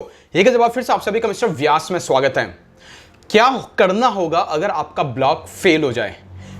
एक जवाब फिर से आप सभी का मिस्टर व्यास में स्वागत है। क्या करना होगा अगर आपका ब्लॉग फेल हो जाए?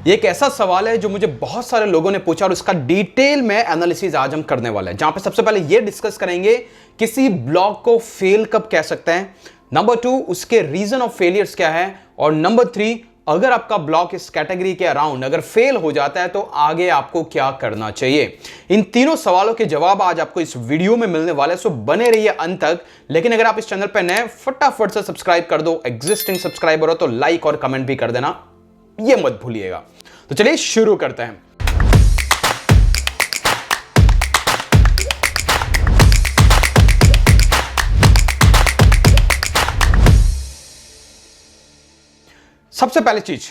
ये एक ऐसा सवाल है जो मुझे बहुत सारे लोगों ने पूछा और उसका डिटेल में एनालिसिस आज हम करने वाले हैं, जहां पे सबसे पहले ये डिस्कस करेंगे किसी ब्लॉग को फेल कब कह सकते हैं, नंबर 2 उसके रीजन ऑफ फेलियर्स क्या है, और नंबर 3 अगर आपका ब्लॉग इस कैटेगरी के अराउंड अगर फेल हो जाता है तो आगे आपको क्या करना चाहिए। इन तीनों सवालों के जवाब आज आपको इस वीडियो में मिलने वाले, सो बने रहिए अंत तक। लेकिन अगर आप इस चैनल पर नए, फटाफट से सब्सक्राइब कर दो। एग्जिस्टिंग सब्सक्राइबर हो तो लाइक और कमेंट भी कर देना, यह मत भूलिएगा। तो चलिए शुरू करते हैं। सबसे पहली चीज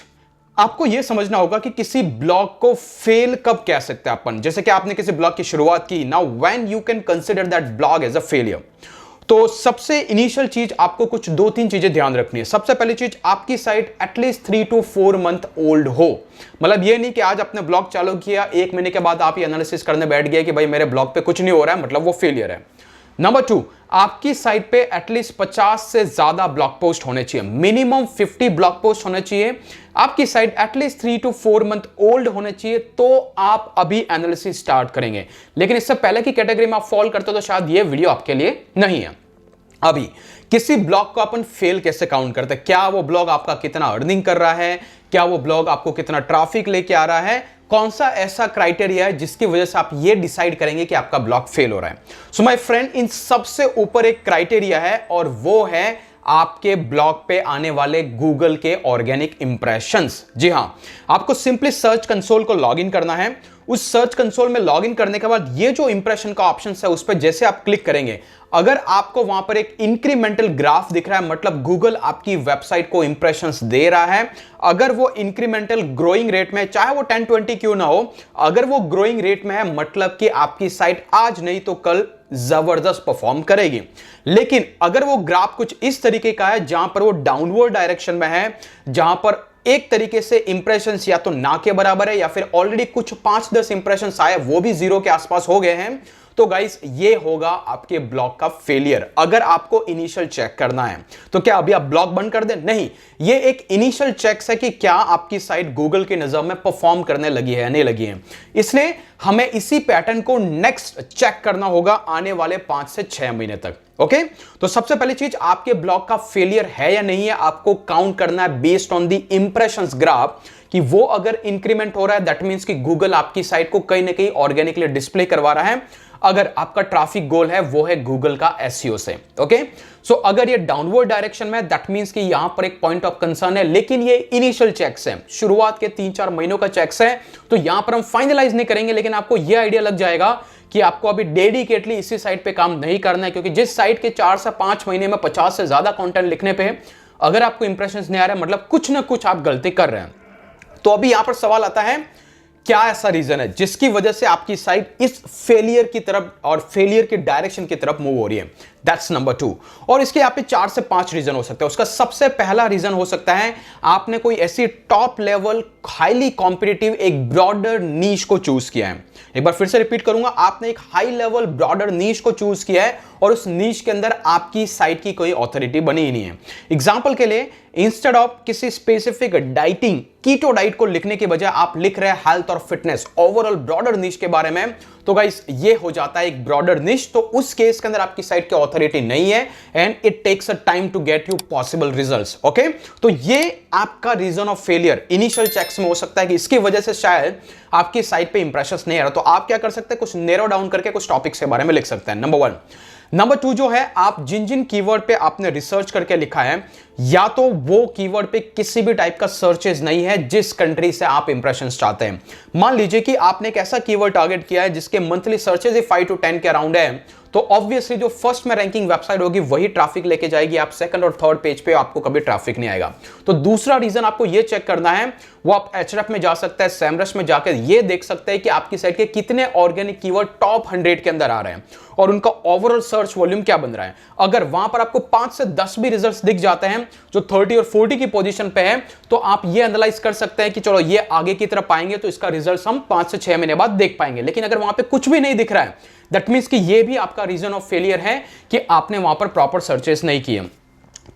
आपको यह समझना होगा कि किसी ब्लॉग को फेल कब कह सकते हैं अपन। जैसे कि आपने किसी ब्लॉग की शुरुआत की, now when you can consider that blog as a failure. तो सबसे इनिशियल चीज आपको कुछ 2-3 चीजें ध्यान रखनी है। सबसे पहली चीज, आपकी site at least 3 to 4 month old हो। मतलब ये नहीं कि आज आपने ब्लॉग चालू किया, 1 महीने के बाद आप ये एनालिसिस करने बैठ गए कि भाई मेरे ब्लॉग पे कुछ नहीं हो रहा है, मतलब वो फेलियर है। नंबर 2, आपकी साइट पे एटलीस्ट 50 से ज्यादा ब्लॉग पोस्ट होने चाहिए, मिनिमम 50 ब्लॉग पोस्ट होने चाहिए। आपकी site at least 3 to 4 month old होने चाहिए, तो आप अभी एनालिसिस स्टार्ट करेंगे। लेकिन इससे पहले की कैटेगरी में आप फॉल करते हो तो शायद ये वीडियो आपके लिए नहीं है। अभी किसी ब्लॉग को अपन फेल कैसे काउंट करते हैं? क्या वो ब्लॉग आपका कितना अर्निंग कर रहा है, क्या वो ब्लॉग आपको कितना ट्रैफिक लेके आ रहा है, कौन सा ऐसा क्राइटेरिया है जिसकी वजह से आप ये डिसाइड करेंगे कि आपका ब्लॉग फेल हो रहा है। सो माय फ्रेंड, इन सबसे ऊपर एक क्राइटेरिया है और वो है आपके ब्लॉग पे आने वाले गूगल के ऑर्गेनिक इंप्रेशंस। जी हां, आपको सिंपली सर्च कंसोल को लॉगिन करना है। उस सर्च कंसोल में लॉगिन करने के बाद ये जो इंप्रेशन का ऑप्शन है उस पर जैसे आप क्लिक करेंगे, अगर आपको वहां पर एक इंक्रीमेंटल ग्राफ दिख रहा है, मतलब गूगल आपकी वेबसाइट को इंप्रेशंस दे रहा है। अगर वो इंक्रीमेंटल ग्रोइंग रेट में, चाहे वो 10-20 क्यों ना हो, अगर वो ग्रोइंग रेट में है, मतलब कि आपकी साइट आज नहीं तो कल जबरदस्त परफॉर्म करेगी। लेकिन अगर वो ग्राफ कुछ इस तरीके का है जहां पर वो डाउनवर्ड डायरेक्शन में है, जहां पर एक तरीके से इंप्रेशंस या तो ना के बराबर है या फिर ऑलरेडी कुछ 5-10 इंप्रेशंस आए वो भी 0 के आसपास हो गए हैं, तो गाइस ये होगा आपके ब्लॉग का फेलियर। अगर आपको इनिशियल चेक करना है तो क्या अभी आप ब्लॉग बंद कर दें? नहीं, ये एक इनिशियल चेक है कि क्या आपकी साइट गूगल की नजर में परफॉर्म करने लगी है या नहीं लगी है। इसलिए हमें इसी पैटर्न को नेक्स्ट चेक करना होगा आने वाले 5 से 6 महीने तक। ओके, तो सबसे पहली चीज, आपके ब्लॉग का फेलियर है या नहीं है आपको काउंट करना है based on the impressions graph, कि वो अगर इंक्रीमेंट हो रहा है दैट मींस कि गूगल आपकी साइट को कहीं ना कहीं ऑर्गेनिकली डिस्प्ले करवा रहा है। अगर आपका ट्रैफिक गोल है वो है गूगल का एसईओ से। ओके, सो अगर ये डाउनवर्ड डायरेक्शन में, दैट मींस कि यहां पर एक पॉइंट ऑफ कंसर्न है। लेकिन ये इनिशियल चेक्स है, शुरुआत के 3-4 महीनों का चेक्स है, तो यहां पर हम फाइनलाइज नहीं करेंगे। लेकिन आपको यह आइडिया लग जाएगा कि आपको अभी डेडिकेटली इसी साइट पे काम नहीं करना है, क्योंकि जिस साइट के 4 से 5 महीने में 50 से ज्यादा कंटेंट लिखने पे अगर आपको इंप्रेशंस नहीं आ रहा है, मतलब कुछ ना कुछ आप गलती कर रहे हैं। तो अभी यहां पर सवाल आता है, क्या ऐसा रीजन है जिसकी वजह से आपकी साइट इस फेलियर की तरफ और फेलियर के डायरेक्शन की तरफ मूव हो रही है? That's number 2। और इसके यहाँ पे 4 से 5 रीजन हो सकते हैं। उसका सबसे पहला रीजन हो सकता है आपने कोई ऐसी टॉप लेवल हाईली कॉम्पिटिटिव एक ब्रॉडर नीश को चूज किया है। एक बार फिर से रिपीट करूंगा, आपने एक हाई लेवल ब्रॉडर नीश को चूज किया है और उस नीश के अंदर आपकी साइट की कोई ऑथोरिटी बनी ही नहीं है। एग्जांपल के लिए, इंस्टेड ऑफ किसी स्पेसिफिक डाइटिंग कीटो डाइट को लिखने के बजाय आप लिख रहे हैं हेल्थ और फिटनेस, ओवरऑल ब्रॉडर निश के बारे में, तो गाइस ये हो जाता है एक ब्रॉडर निश। तो उस केस के अंदर आपकी साइट की ऑथोरिटी नहीं है and it takes a time to get you possible results. Okay, तो ये आपका reason of failure initial checks में हो सकता है कि इसकी वजह से शायद आपकी साइट पे इंप्रेशंस नहीं आ रहा। तो आप क्या कर सकते हैं, कुछ नैरो डाउन करके कुछ टॉपिक्स के बारे में लिख सकते हैं, नंबर 1। नंबर 2 जो है, आप जिन जिन कीवर्ड पे आपने रिसर्च करके लिखा है, या तो वो कीवर्ड पे किसी भी टाइप का सर्चेज नहीं है जिस कंट्री से आप इंप्रेशंस चाहते हैं। मान लीजिए कि आपने एक ऐसा कीवर्ड टारगेट किया है जिसके मंथली सर्चेज ही 5 to 10 के अराउंड है, तो ऑब्वियसली जो फर्स्ट में रैंकिंग वेबसाइट होगी वही ट्रैफिक लेके जाएगी। आप सेकंड और थर्ड पेज पे आपको कभी ट्रैफिक नहीं आएगा। तो दूसरा रीजन आपको ये चेक करना है, वो आप एचरेफ में जा सकते हैं, सेमरस में जाकर ये देख सकते हैं कि आपकी साइट के कितने ऑर्गेनिक कीवर्ड टॉप 100 के अंदर आ रहे हैं। और उनका ओवरऑल सर्च वॉल्यूम क्या बन रहा है। अगर वहां पर आपको 5 से 10 भी रिजल्ट्स दिख जाते हैं जो 30 और 40 की पोजीशन पे है, तो आप ये एनालाइज कर सकते हैं कि चलो ये आगे की तरफ पाएंगे तो इसका रिजल्ट हम 5 से 6 महीने बाद देख पाएंगे। लेकिन अगर वहां पे कुछ भी नहीं दिख रहा है, दैट मींस कि ये भी आपका रीजन ऑफ फेलियर है कि आपने वहां पर प्रॉपर सर्चेस नहीं किए।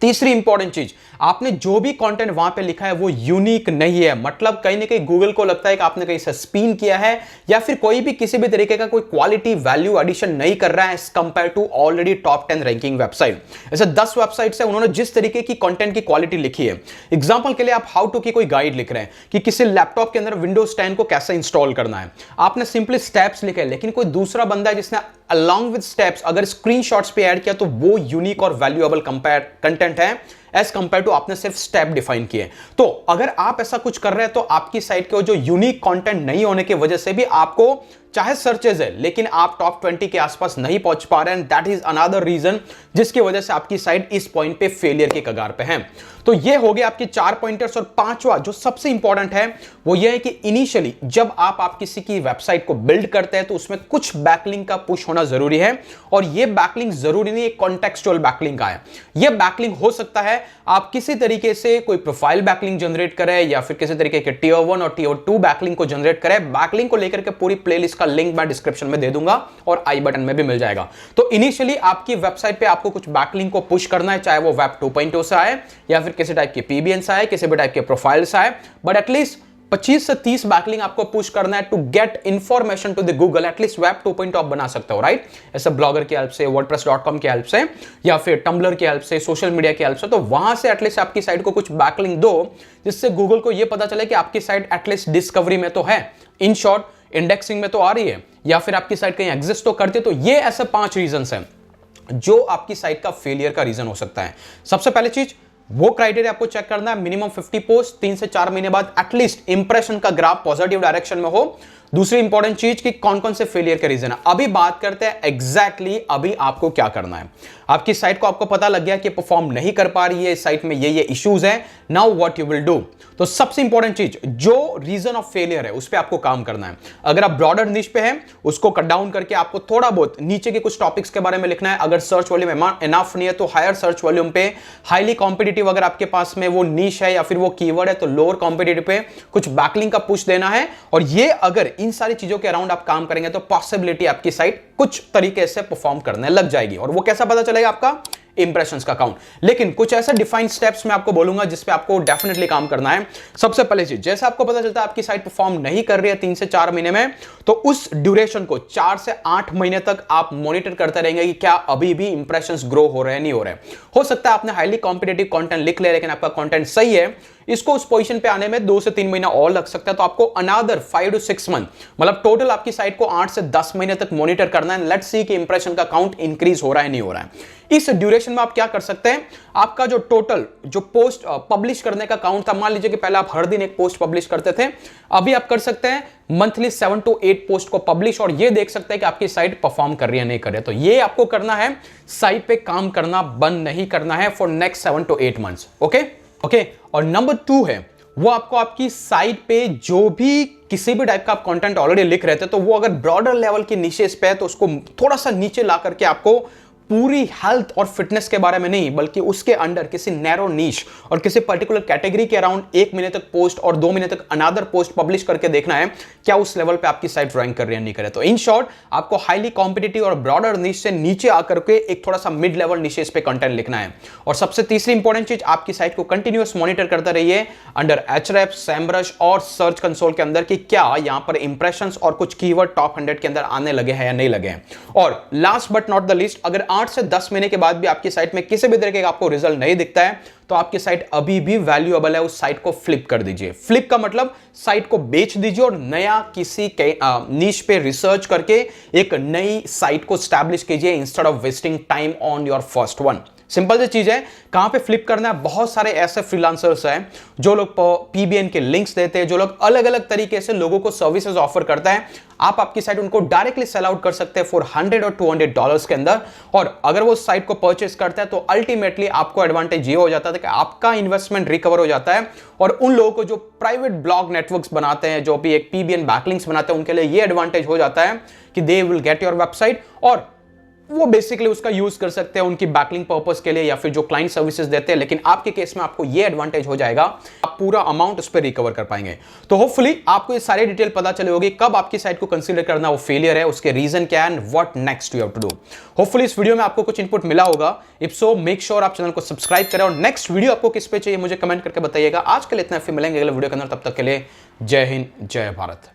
तीसरी इंपॉर्टेंट चीज, आपने जो भी कंटेंट वहां पे लिखा है वो यूनिक नहीं है। मतलब कहीं ना कहीं गूगल को लगता है कि आपने कहीं से स्पिन किया है या फिर कोई भी किसी भी तरीके का कोई क्वालिटी वैल्यू एडिशन नहीं कर रहा है as compare to already top 10 ranking website. ऐसे 10 वेबसाइट से उन्होंने जिस तरीके की कंटेंट की क्वालिटी लिखी है, एग्जांपल के लिए आप हाउ टू की कोई गाइड लिख रहे हैं कि किसी लैपटॉप के अंदर विंडोज 10 को कैसे इंस्टॉल करना है, आपने सिंपली स्टेप्स लिखे, लेकिन कोई दूसरा बंदा है जिसने अलॉन्ग विद स्टेप्स अगर स्क्रीनशॉट्स पे ऐड किया तो वो यूनिक और वैल्यूएबल कंटेंट है एज कंपेयर टू आपने सिर्फ स्टेप डिफाइन किए। तो अगर आप ऐसा कुछ कर रहे हैं तो आपकी साइट के जो यूनिक कंटेंट नहीं होने की वजह से भी आपको चाहे सर्चेज है लेकिन आप टॉप 20 के आसपास नहीं पहुंच पा रहे हैं। दैट इज अनदर रीजन जिसकी वजह से आपकी साइट इस पॉइंट पे फेलियर के कगार पे है। तो ये हो गया आपके 4 पॉइंटर्स। और पांचवा जो सबसे इंपॉर्टेंट है वो ये है कि इनिशियली जब आप किसी की वेबसाइट को बिल्ड करते हैं तो उसमें कुछ बैकलिंक का पुश होना जरूरी है। और ये बैकलिंक जरूरी नहीं, एक कॉन्टेक्सचुअल बैकलिंक का है। ये बैकलिंक हो सकता है आप किसी तरीके से कोई प्रोफाइल बैकलिंक जनरेट करें या फिर किसी तरीके के टियर 1 और टियर 2 बैकलिंक को जनरेट करें। बैकलिंक को लेकर के पूरी प्लेलिस्ट का लिंक मैं डिस्क्रिप्शन में दे दूंगा और आई बटन में भी मिल जाएगा। तो इनिशियली आपकी वेबसाइट पे आपको कुछ बैकलिंक को पुश करना है, चाहे वो वेब 2.0 से आए या फिर किसी टाइप के पीबीएन से आए, किसी भी टाइप के प्रोफाइल से आए, बट एटलीस्ट 25 से 30 बैकलिंक आपको पुश करना है to get information to the Google. At least web 2.0 आप बना सकते हो, राइट? ऐसे ब्लॉगर की हेल्प से, wordpress.com की हेल्प से या फिर टम्बलर की हेल्प से, सोशल मीडिया की हेल्प से। तो वहां से एटलीस्ट आपकी साइट को कुछ बैकलिंक दो जिससे गूगल को यह पता चले कि आपकी साइट एटलीस्ट डिस्कवरी में तो है, इन शॉर्ट इंडेक्सिंग में तो आ रही है, या फिर आपकी साइट कहीं एग्जिस्ट तो करती है। तो ये ऐसे 5 रीजन हैं जो आपकी साइट का फेलियर का रीजन हो सकता है। सबसे पहले चीज वो क्राइटेरिया आपको चेक करना है, मिनिमम 50 पोस्ट 3 से 4 महीने बाद एटलीस्ट इंप्रेशन का ग्राफ पॉजिटिव डायरेक्शन में हो। दूसरी इंपॉर्टेंट चीज कि कौन कौन से फेलियर के रीजन है। अभी बात करते हैं एग्जैक्टली अभी आपको क्या करना है। आपकी साइट को आपको पता लग गया कि परफॉर्म नहीं कर पा रही है, इस साइट में ये इश्यूज है। Now what you will do. तो सबसे इंपॉर्टेंट चीज जो रीजन ऑफ फेलियर है उस पर आपको काम करना है। अगर आप ब्रॉडर निश पे हैं उसको कट डाउन करके आपको थोड़ा बहुत नीचे के कुछ टॉपिक्स के बारे में लिखना है। अगर सर्च वॉल्यूम इनफ नहीं है तो हायर सर्च वॉल्यूम पे, हाईली कॉम्पिटिटिव अगर आपके पास में वो निश है या फिर वो कीवर्ड है तो लोअर कॉम्पिटिटिव पे कुछ बैकलिंक का पुश देना है। और ये अगर इन सारी चीजों के अराउंड आप काम करेंगे तो पॉसिबिलिटी आपकी साइट कुछ तरीके से परफॉर्म करने लग जाएगी। और वो कैसा पता चलेगा आपका? इंप्रेशंस का काउंट। लेकिन कुछ ऐसे डिफाइंड स्टेप्स मैं आपको बोलूंगा जिस पे आपको डेफिनेटली काम करना है। सबसे पहले चीज, जैसे आपको पता चलता है आपकी साइट परफॉर्म नहीं कर रही है 3 से 4 महीने में, तो उस ड्यूरेशन को 4 से 8 महीने तक आप मॉनिटर करते रहेंगे कि क्या अभी भी इंप्रेशंस ग्रो हो रहे हैं, नहीं हो रहे हैं। हो सकता है आपने हाईली कॉम्पिटिटिव कंटेंट लिख लिया लेकिन आपका कंटेंट सही है, इसको उस पोजीशन पे आने में 2 से 3 महीना और लग सकता है। तो आपको अनदर 5 to 6 मंथ, मतलब टोटल आपकी साइट को 8 से 10 महीने तक मॉनिटर करना है। लेट्स सी कि इंप्रेशन का काउंट इंक्रीज हो रहा है, नहीं हो रहा है। इस ड्यूरेशन में आप क्या कर सकते हैं, आपका जो टोटल जो पोस्ट पब्लिश करने का काउंट था, मान लीजिए कि पहले आप हर दिन एक पोस्ट पब्लिश करते थे, अभी आप कर सकते हैं मंथली 7 to 8 पोस्ट को पब्लिश, और ये देख सकते हैं कि आपकी साइट परफॉर्म कर रही है नहीं कर रही है। तो ये आपको करना है, साइट पे काम करना बंद नहीं करना है for next 7 to 8 months. Okay. और नंबर 2 है वो आपको आपकी साइट पे जो भी किसी भी टाइप का आप कंटेंट ऑलरेडी लिख रहे थे, तो वो अगर ब्रॉडर लेवल की निशेस पे है तो उसको थोड़ा सा नीचे ला करके आपको पूरी हेल्थ और फिटनेस के बारे में नहीं बल्कि उसके अंडर किसी नैरो नीश और किसी पर्टिकुलर कैटेगरी के अराउंड 1 महीने तक पोस्ट और 2 महीने तक अनदर पोस्ट पब्लिश करके देखना है क्या उस लेवल पे आपकी साइट रैंक कर रही है, नहीं कर रही है। तो इन शॉर्ट आपको हाईली कॉम्पिटिटिव और ब्रॉडर नीश से नीचे आकर के एक थोड़ा सा मिड लेवल निशेस पे कंटेंट लिखना है। और सबसे तीसरी इंपॉर्टेंट चीज, आपकी साइट को कंटिन्यूअस मॉनिटर करते रहिए अंडर एचरेफ, सेमरश और सर्च कंसोल के अंदर कि क्या यहां पर इंप्रेशंस और कुछ कीवर्ड टॉप 100 के अंदर आने लगे हैं या नहीं लगे हैं। और last but not the least, अगर 8 से 10 महीने के बाद भी आपकी साइट में किसी भी तरीके का आपको रिजल्ट नहीं दिखता है तो आपकी साइट अभी भी वैल्यूएबल है, उस साइट को फ्लिप कर दीजिए। फ्लिप का मतलब साइट को बेच दीजिए और नया किसी नीश पे रिसर्च करके एक नई साइट को स्टैब्लिश कीजिए instead of wasting time on your first one. Simple सी चीज है, कहां पे फ्लिप करना है। बहुत सारे ऐसे फ्रीलांसर्स हैं जो लोग पीबीएन के लिंक्स देते हैं, जो लोग अलग अलग तरीके से लोगों को सर्विसेज ऑफर करता है। आप आपकी साइट उनको डायरेक्टली सेल आउट कर सकते हैं फॉर $100 और $200 के अंदर। और अगर वो साइट को परचेस करता है तो अल्टीमेटली आपको एडवांटेज ये हो जाता है कि आपका इन्वेस्टमेंट रिकवर हो जाता है। और उन लोगों को जो प्राइवेट ब्लॉग नेटवर्क्स बनाते हैं, जो भी एक पीबीएन बैकलिंक्स बनाते हैं, उनके लिए ये एडवांटेज हो जाता है कि they will get your website और वो बेसिकली उसका यूज कर सकते हैं उनकी बैकलिंग पर्पस के लिए या फिर जो क्लाइंट सर्विसेज देते हैं। लेकिन आपके केस में आपको ये एडवांटेज हो जाएगा, आप पूरा अमाउंट उस पर रिकवर कर पाएंगे। तो होपफुली आपको ये सारी डिटेल पता चली होगी कब आपकी साइट को कंसीडर करना वो फेलियर है, उसके रीजन क्या है and what next you have to do. Hopefully इस वीडियो में आपको कुछ इनपुट मिला होगा। इफ सो मेक श्योर आप चैनल को सब्सक्राइब करें और नेक्स्ट वीडियो आपको किस पे चाहिए मुझे कमेंट करके बताइएगा। आज के लिए इतना, फिर मिलेंगे अगले वीडियो के अंदर, तब तक के लिए जय हिंद जय भारत।